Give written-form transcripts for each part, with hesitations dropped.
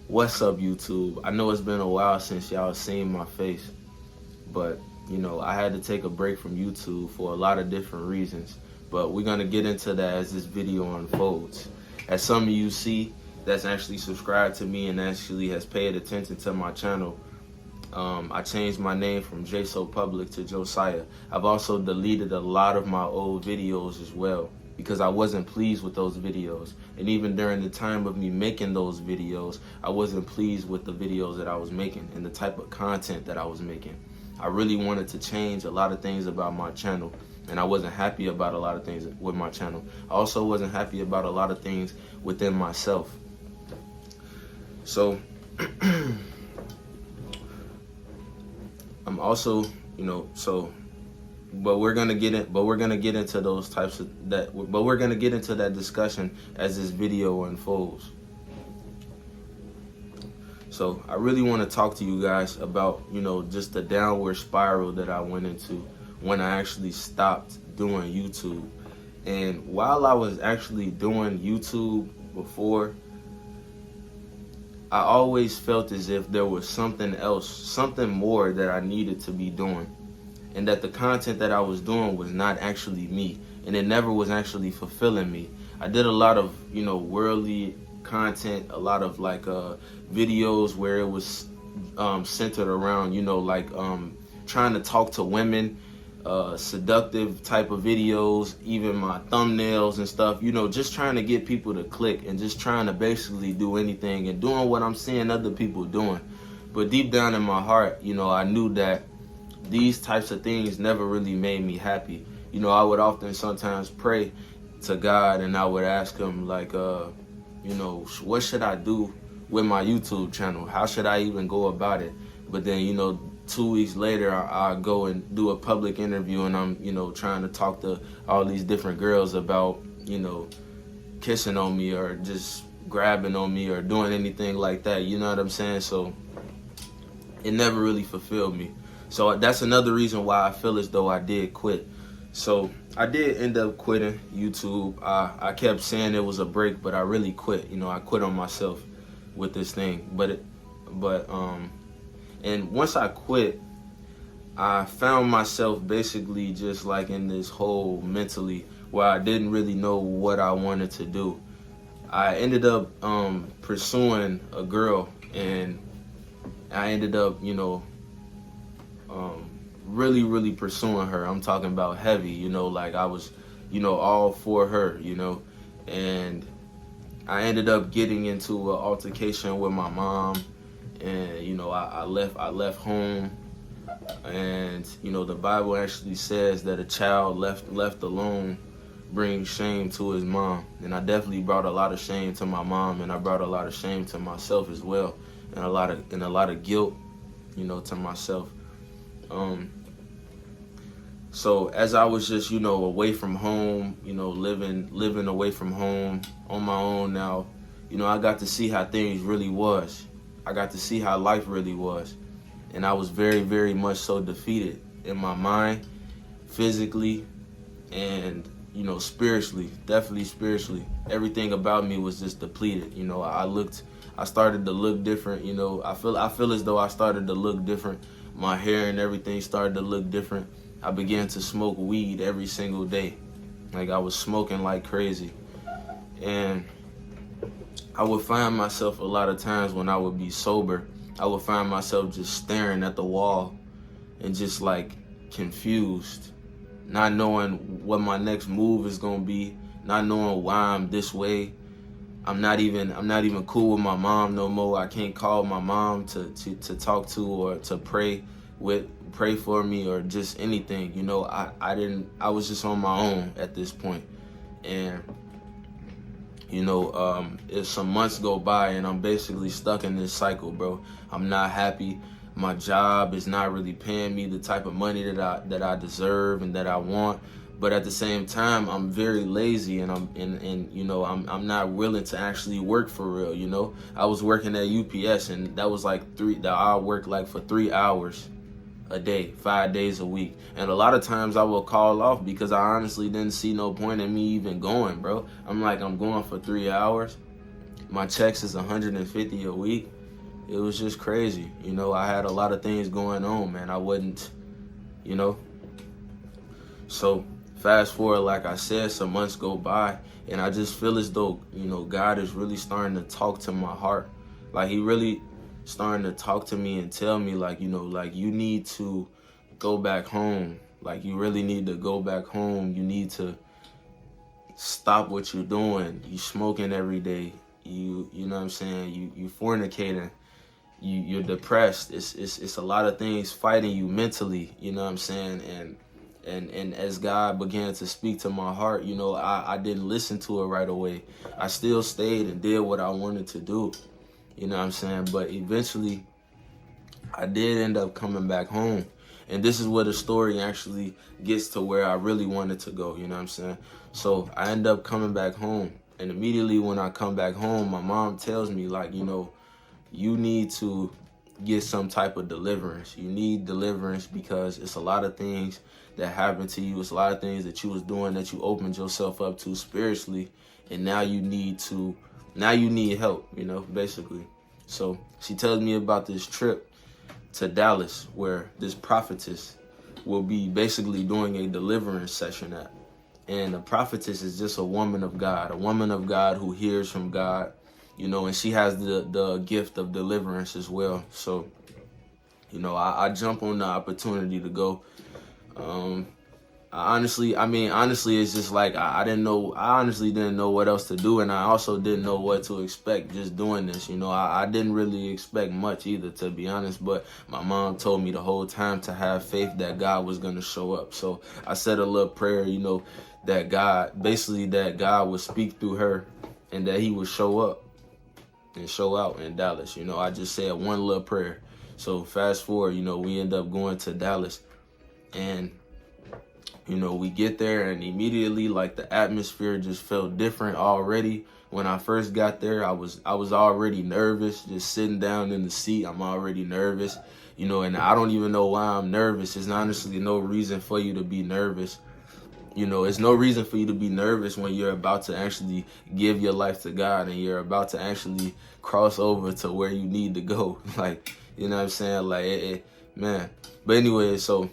What's up, YouTube? I know it's been a while since y'all seen my face, but I had to take a break from YouTube for a lot of different reasons. But we're gonna get into that as this video unfolds. As some of you see that's actually subscribed to me and actually has paid attention to my channel, I changed my name from JSO Public to Josiah. I've also deleted a lot of my old videos as well because I wasn't pleased with those videos. And even during the time of me making those videos, I wasn't pleased with the videos that I was making and the type of content that I was making. I really wanted to change a lot of things about my channel, and I wasn't happy about a lot of things with my channel. I also wasn't happy about a lot of things within myself. So I'm also, but we're gonna get into those types of that. But we're gonna get into that discussion as this video unfolds. So I really want to talk to you guys about, just the downward spiral that I went into when I actually stopped doing YouTube. And while I was actually doing YouTube before, I always felt as if there was something else, something more that I needed to be doing. And that the content that I was doing was not actually me. And it never was actually fulfilling me. I did a lot of, worldly content, a lot of videos where it was centered around, trying to talk to women, seductive type of videos, even my thumbnails and stuff, just trying to get people to click and just trying to basically do anything and doing what I'm seeing other people doing. But deep down in my heart, I knew that these types of things never really made me happy. I would often sometimes pray to God and I would ask him what should I do with my YouTube channel? How should I even go about it? But then, 2 weeks later, I go and do a public interview and I'm, trying to talk to all these different girls about, kissing on me or just grabbing on me or doing anything like that. You know what I'm saying? So it never really fulfilled me. So that's another reason why I feel as though I did quit. So I did end up quitting YouTube. I kept saying it was a break, but I really quit. I quit on myself with this thing. And once I quit, I found myself basically just like in this hole mentally where I didn't really know what I wanted to do. I ended up pursuing a girl, and I ended up, really pursuing her. I'm talking about heavy, I was, all for her, and I ended up getting into an altercation with my mom, and I left home, and the Bible actually says that a child left alone brings shame to his mom, and I definitely brought a lot of shame to my mom, and I brought a lot of shame to myself as well, and a lot of guilt, to myself. So as I was just, away from home, living away from home on my own now, I got to see how things really was. I got to see how life really was. And I was very, very much so defeated in my mind, physically, and, spiritually, definitely spiritually. Everything about me was just depleted. I started to look different, I feel as though I started to look different. My hair and everything started to look different. I began to smoke weed every single day. Like I was smoking like crazy. And I would find myself a lot of times when I would be sober, I would find myself just staring at the wall and just like confused, not knowing what my next move is gonna be, not knowing why I'm this way. I'm not even cool with my mom no more. I can't call my mom to talk to or to pray for me or just anything. I was just on my own at this point. And if some months go by and I'm basically stuck in this cycle, bro. I'm not happy. My job is not really paying me the type of money that I deserve and that I want. But at the same time, I'm very lazy, and I'm not willing to actually work for real. I was working at UPS, and that was I worked for 3 hours a day, 5 days a week. And a lot of times I will call off because I honestly didn't see no point in me even going, bro. I'm going for 3 hours. My checks is $150 a week. it was just crazy. You know, I had a lot of things going on, man. I wasn't, you know. So fast forward, like I said, some months go by, and I just feel as though, you know, God is really starting to talk to my heart. Like, he really starting to talk to me and tell me, like, you know, like, you need to go back home. Like, you really need to go back home. You need to stop what you're doing. You smoking every day. You know what I'm saying? You fornicating. You're depressed. It's a lot of things fighting you mentally. You know what I'm saying? And as God began to speak to my heart, you know, I didn't listen to it right away. I still stayed and did what I wanted to do. You know what I'm saying? But eventually, I did end up coming back home. And this is where the story actually gets to where I really wanted to go. You know what I'm saying? So I end up coming back home. And immediately when I come back home, my mom tells me, like, you know, you need to get some type of deliverance. You need deliverance because it's a lot of things that happened to you. It's a lot of things that you was doing that you opened yourself up to spiritually. And now you need help, you know, basically. So she tells me about this trip to Dallas where this prophetess will be basically doing a deliverance session at. And a prophetess is just a woman of God who hears from God, you know, and she has the gift of deliverance as well. So, you know, I jump on the opportunity to go. Honestly, it's just like I honestly didn't know what else to do, and I also didn't know what to expect just doing this. You know, I didn't really expect much either, to be honest, but my mom told me the whole time to have faith that God was going to show up. So I said a little prayer, you know, that God would speak through her and that he would show up and show out in Dallas. You know, I just said one little prayer. So fast forward, you know, we end up going to Dallas, and you know, we get there, and immediately, like, the atmosphere just felt different already. When I first got there, I was already nervous, just sitting down in the seat. I'm already nervous, you know, and I don't even know why I'm nervous. There's honestly no reason for you to be nervous. You know, it's no reason for you to be nervous when you're about to actually give your life to God and you're about to actually cross over to where you need to go. Like, you know what I'm saying? Like, man. But anyway, so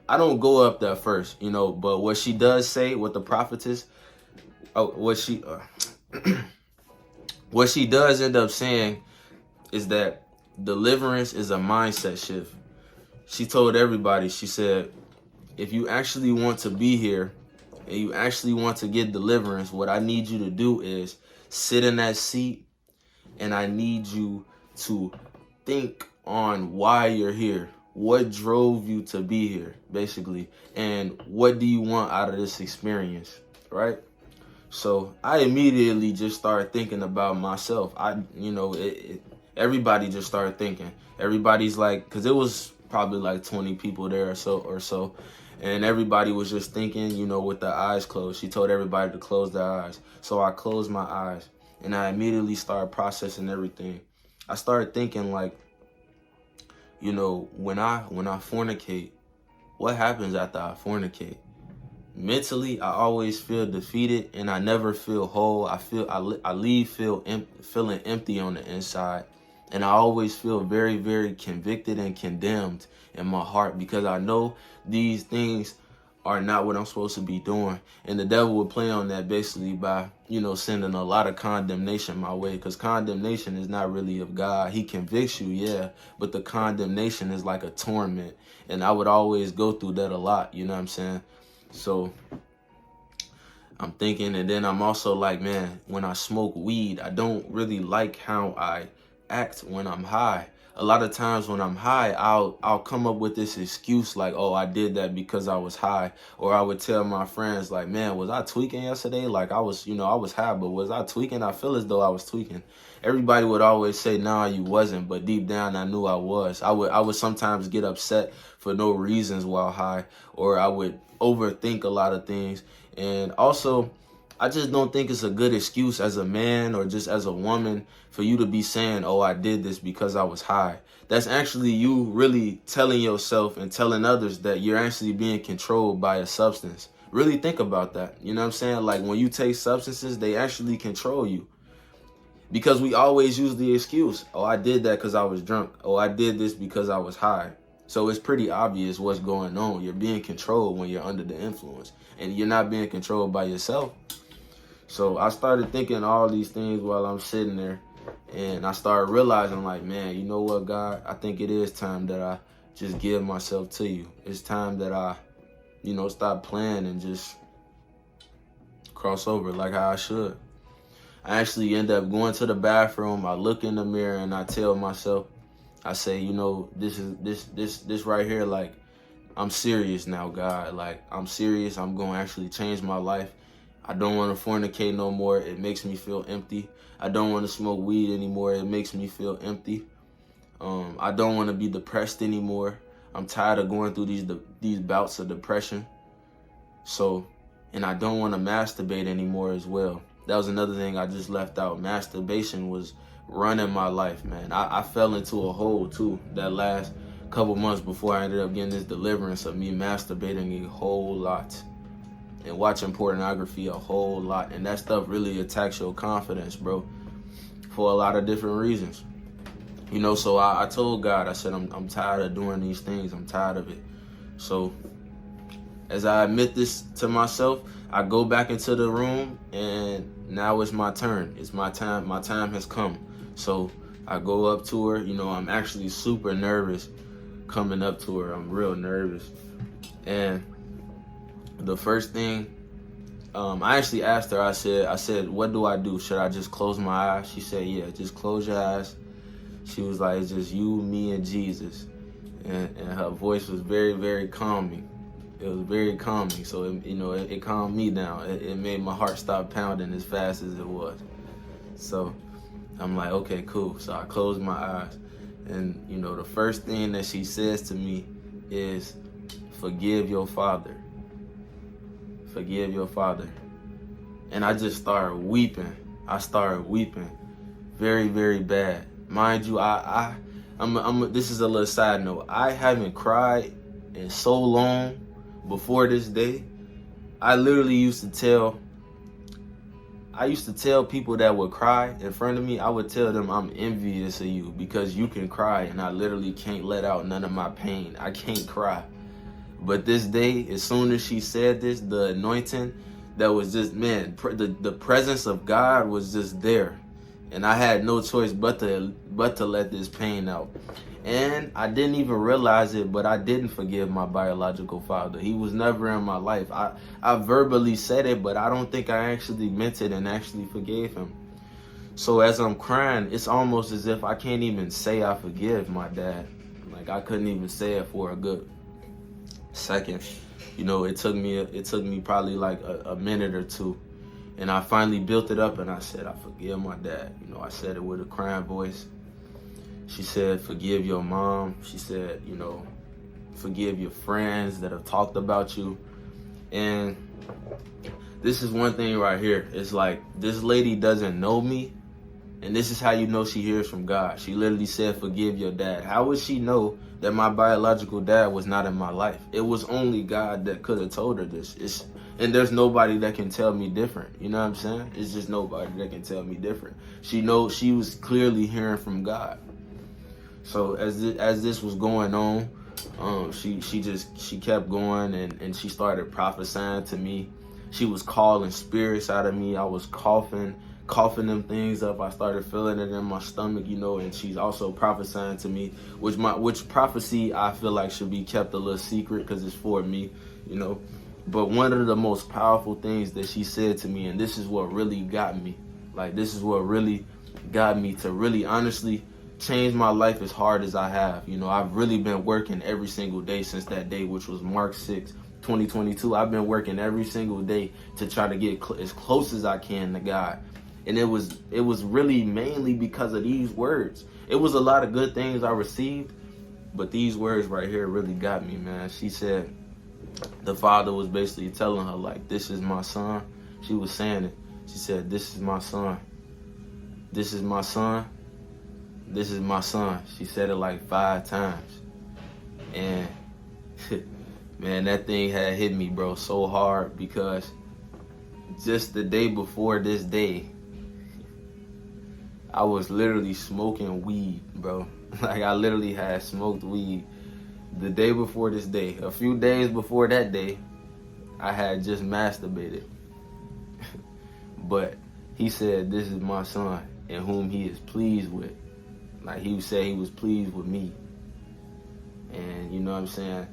I don't go up there first, you know, but what she does say, what the prophetess, what she does end up saying is that deliverance is a mindset shift. She told everybody, she said, if you actually want to be here and you actually want to get deliverance, what I need you to do is sit in that seat, and I need you to think on why you're here. What drove you to be here, basically, and what do you want out of this experience, right? So I immediately just started thinking about myself. Everybody just started thinking. Everybody's like, because it was probably like 20 people there or so, and everybody was just thinking, you know, with their eyes closed. She told everybody to close their eyes. So I closed my eyes, and I immediately started processing everything. I started thinking, like, you know, when I fornicate, what happens after I fornicate? Mentally, I always feel defeated, and I never feel whole. I leave feeling empty on the inside, and I always feel very, very convicted and condemned in my heart because I know these things are not what I'm supposed to be doing. And the devil would play on that basically by, you know, sending a lot of condemnation my way, because condemnation is not really of God. He convicts you, yeah, but the condemnation is like a torment. And I would always go through that a lot, you know what I'm saying? So I'm thinking, and then I'm also like, man, when I smoke weed, I don't really like how I act when I'm high. A lot of times when I'm high, I'll come up with this excuse like, oh, I did that because I was high. Or I would tell my friends like, man, was I tweaking yesterday? Like I was high, but was I tweaking? I feel as though I was tweaking. Everybody would always say, nah, you wasn't. But deep down, I knew I was. I would sometimes get upset for no reasons while high, or I would overthink a lot of things. And also, I just don't think it's a good excuse as a man or just as a woman for you to be saying, oh, I did this because I was high. That's actually you really telling yourself and telling others that you're actually being controlled by a substance. Really think about that. You know what I'm saying? Like when you take substances, they actually control you. Because we always use the excuse, oh, I did that because I was drunk. Oh, I did this because I was high. So it's pretty obvious what's going on. You're being controlled when you're under the influence, and you're not being controlled by yourself. So I started thinking all these things while I'm sitting there, and I started realizing, like, man, you know what, God? I think it is time that I just give myself to you. It's time that I, stop playing and just cross over like how I should. I actually end up going to the bathroom. I look in the mirror and I tell myself, I say, this right here, like, I'm serious now, God. Like, I'm serious. I'm going to actually change my life. I don't want to fornicate no more. It makes me feel empty. I don't want to smoke weed anymore. It makes me feel empty. I don't want to be depressed anymore. I'm tired of going through these bouts of depression. So, and I don't want to masturbate anymore as well. That was another thing I just left out. Masturbation was running my life, man. I fell into a hole too that last couple months before I ended up getting this deliverance of me masturbating a whole lot and watching pornography a whole lot. And that stuff really attacks your confidence, bro, for a lot of different reasons. So I told God, I said, I'm tired of doing these things. I'm tired of it. So as I admit this to myself, I go back into the room, and now it's my turn. It's my time. My time has come. So I go up to her. I'm actually super nervous coming up to her. I'm real nervous. And the first thing, I actually asked her, I said, what do I do? Should I just close my eyes? She said, yeah, just close your eyes. She was like, it's just you, me, and Jesus. And her voice was very, very calming. It was very calming. So, it calmed me down. It made my heart stop pounding as fast as it was. So I'm like, okay, cool. So I closed my eyes. And, the first thing that she says to me is, forgive your father. Forgive your father. And I just started weeping. I started weeping very, very bad. Mind you, this is a little side note. I haven't cried in so long before this day. I literally used to tell people that would cry in front of me, I would tell them I'm envious of you because you can cry and I literally can't let out none of my pain. I can't cry. But this day, as soon as she said this, the anointing that was just, man, the presence of God was just there. And I had no choice but to let this pain out. And I didn't even realize it, but I didn't forgive my biological father. He was never in my life. I verbally said it, but I don't think I actually meant it and actually forgave him. So as I'm crying, it's almost as if I can't even say I forgive my dad. Like, I couldn't even say it for a good second. It took me probably like a minute or two. And I finally built it up and I said, I forgive my dad. I said it with a crying voice. She said, forgive your mom. She said, forgive your friends that have talked about you. And this is one thing right here. It's like, this lady doesn't know me. And this is how you know she hears from God. She literally said, forgive your dad. How would she know that my biological dad was not in my life? It was only God that could have told her this. And there's nobody that can tell me different. You know what I'm saying? It's just nobody that can tell me different. She was clearly hearing from God. So as this was going on, she kept going and she started prophesying to me. She was calling spirits out of me. I was coughing them things up. I started feeling it in my stomach, and she's also prophesying to me, which prophecy I feel like should be kept a little secret because it's for me, But one of the most powerful things that she said to me, and this is what really got me, to really honestly change my life as hard as I have. I've really been working every single day since that day, which was March 6th, 2022. I've been working every single day to try to get as close as I can to God. And it was really mainly because of these words. It was a lot of good things I received, but these words right here really got me, man. She said, the father was basically telling her, like, this is my son. She was saying it. She said, this is my son. This is my son. This is my son. She said it like 5 times. And man, that thing had hit me, bro, so hard because just the day before this day, I was literally smoking weed, bro. Like, I literally had smoked weed the day before this day. A few days before that day, I had just masturbated. But he said, this is my son in whom he is pleased with. Like, he said he was pleased with me. And you know what I'm saying?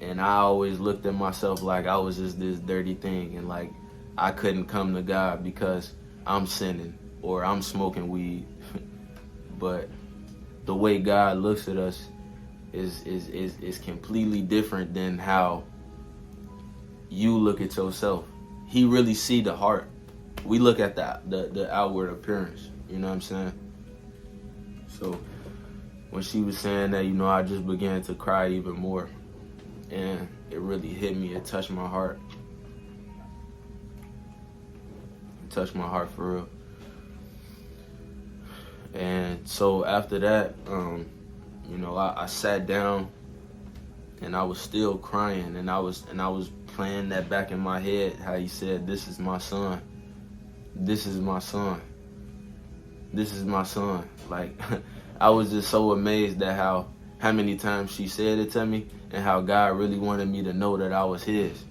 And I always looked at myself like I was just this dirty thing, and like I couldn't come to God because I'm sinning or I'm smoking weed. But the way God looks at us is completely different than how you look at yourself. He really see the heart. We look at the outward appearance. You know what I'm saying? So when she was saying that, you know, I just began to cry even more. And it really hit me. It touched my heart. It touched my heart for real. And so after that, you know, I sat down and I was still crying, and I was playing that back in my head, how he said, this is my son. This is my son. This is my son. Like, I was just so amazed at how many times she said it to me, and how God really wanted me to know that I was his,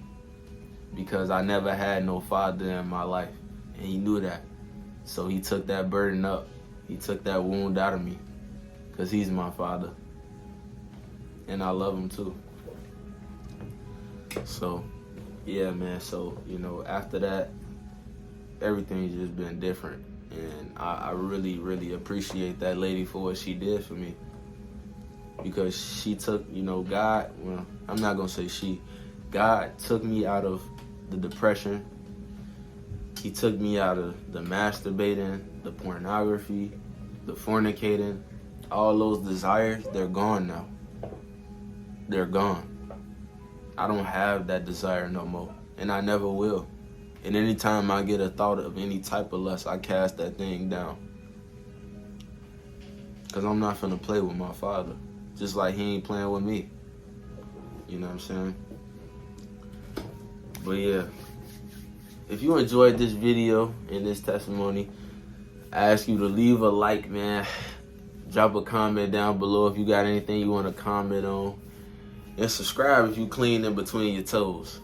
because I never had no father in my life, and he knew that. So he took that burden up. He took that wound out of me, because he's my father, and I love him too. So yeah, man, so you know, after that, everything's just been different, and I really, really appreciate that lady for what she did for me. Because she took, you know, God, well, I'm not going to say she. God took me out of the depression. He took me out of the masturbating, the pornography, the fornicating. All those desires, they're gone now. They're gone. I don't have that desire no more, and I never will. And anytime I get a thought of any type of lust, I cast that thing down. Because I'm not finna play with my father. Just like he ain't playing with me. You know what I'm saying? But yeah, if you enjoyed this video and this testimony, I ask you to leave a like, man. Drop a comment down below if you got anything you want to comment on. And subscribe if you clean in between your toes.